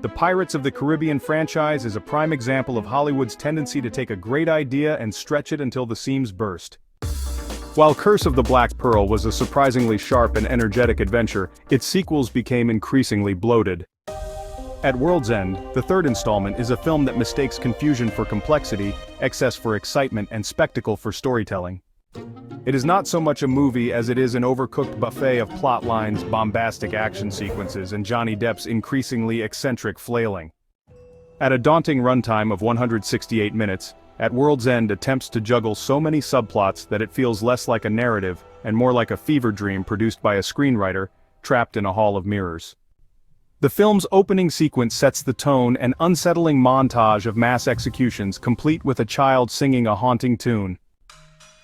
The Pirates of the Caribbean franchise is a prime example of Hollywood's tendency to take a great idea and stretch it until the seams burst. While Curse of the Black Pearl was a surprisingly sharp and energetic adventure, its sequels became increasingly bloated. At World's End, the third installment is a film that mistakes confusion for complexity, excess for excitement, and spectacle for storytelling. It is not so much a movie as it is an overcooked buffet of plot lines, bombastic action sequences, and Johnny Depp's increasingly eccentric flailing. At a daunting runtime of 168 minutes, At World's End attempts to juggle so many subplots that it feels less like a narrative and more like a fever dream produced by a screenwriter, trapped in a hall of mirrors. The film's opening sequence sets the tone, an unsettling montage of mass executions complete with a child singing a haunting tune.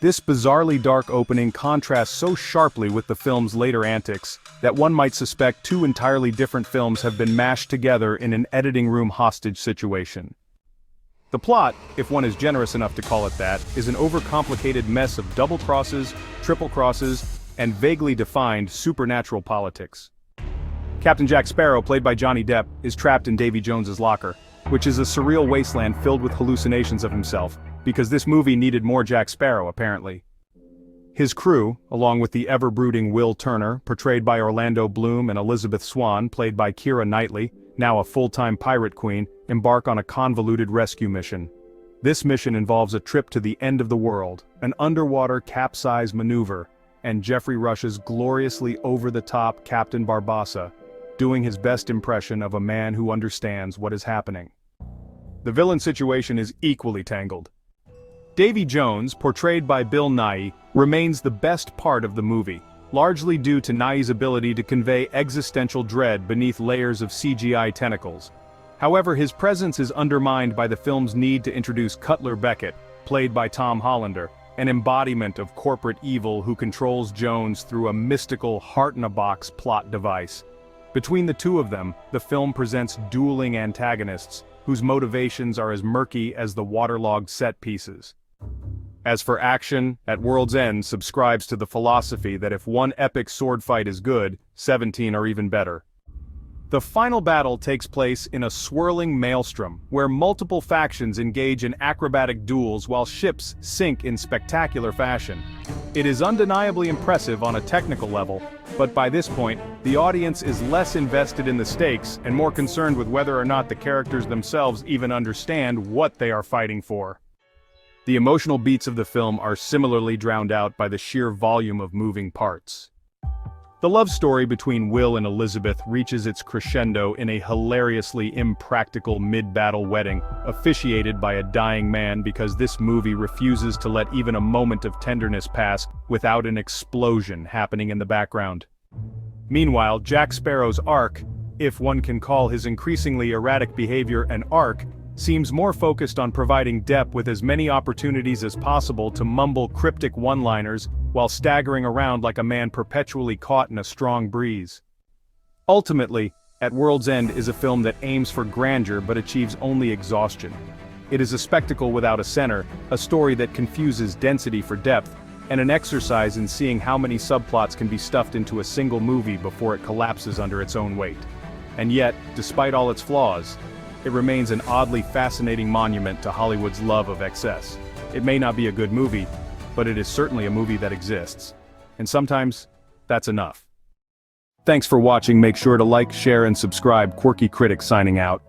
This bizarrely dark opening contrasts so sharply with the film's later antics, that one might suspect two entirely different films have been mashed together in an editing room hostage situation. The plot, if one is generous enough to call it that, is an overcomplicated mess of double crosses, triple crosses, and vaguely defined supernatural politics. Captain Jack Sparrow, played by Johnny Depp, is trapped in Davy Jones's locker, which is a surreal wasteland filled with hallucinations of himself, because this movie needed more Jack Sparrow apparently. His crew, along with the ever-brooding Will Turner, portrayed by Orlando Bloom, and Elizabeth Swann, played by Keira Knightley, now a full-time pirate queen, embark on a convoluted rescue mission. This mission involves a trip to the end of the world, an underwater capsize maneuver, and Geoffrey Rush's gloriously over-the-top Captain Barbossa, doing his best impression of a man who understands what is happening. The villain situation is equally tangled. Davy Jones, portrayed by Bill Nighy, remains the best part of the movie, largely due to Nighy's ability to convey existential dread beneath layers of CGI tentacles. However, his presence is undermined by the film's need to introduce Cutler Beckett, played by Tom Hollander, an embodiment of corporate evil who controls Jones through a mystical heart-in-a-box plot device. Between the two of them, the film presents dueling antagonists, whose motivations are as murky as the waterlogged set pieces. As for action, At World's End subscribes to the philosophy that if one epic sword fight is good, 17 are even better. The final battle takes place in a swirling maelstrom, where multiple factions engage in acrobatic duels while ships sink in spectacular fashion. It is undeniably impressive on a technical level, but by this point, the audience is less invested in the stakes and more concerned with whether or not the characters themselves even understand what they are fighting for. The emotional beats of the film are similarly drowned out by the sheer volume of moving parts. The love story between Will and Elizabeth reaches its crescendo in a hilariously impractical mid-battle wedding, officiated by a dying man because this movie refuses to let even a moment of tenderness pass without an explosion happening in the background. Meanwhile, Jack Sparrow's arc, if one can call his increasingly erratic behavior an arc, seems more focused on providing Depp with as many opportunities as possible to mumble cryptic one-liners while staggering around like a man perpetually caught in a strong breeze. Ultimately, At World's End is a film that aims for grandeur but achieves only exhaustion. It is a spectacle without a center, a story that confuses density for depth, and an exercise in seeing how many subplots can be stuffed into a single movie before it collapses under its own weight. And yet, despite all its flaws, it remains an oddly fascinating monument to Hollywood's love of excess. It may not be a good movie, but it is certainly a movie that exists. And sometimes, that's enough. Thanks for watching. Make sure to like, share, and subscribe. Quirky Critic signing out.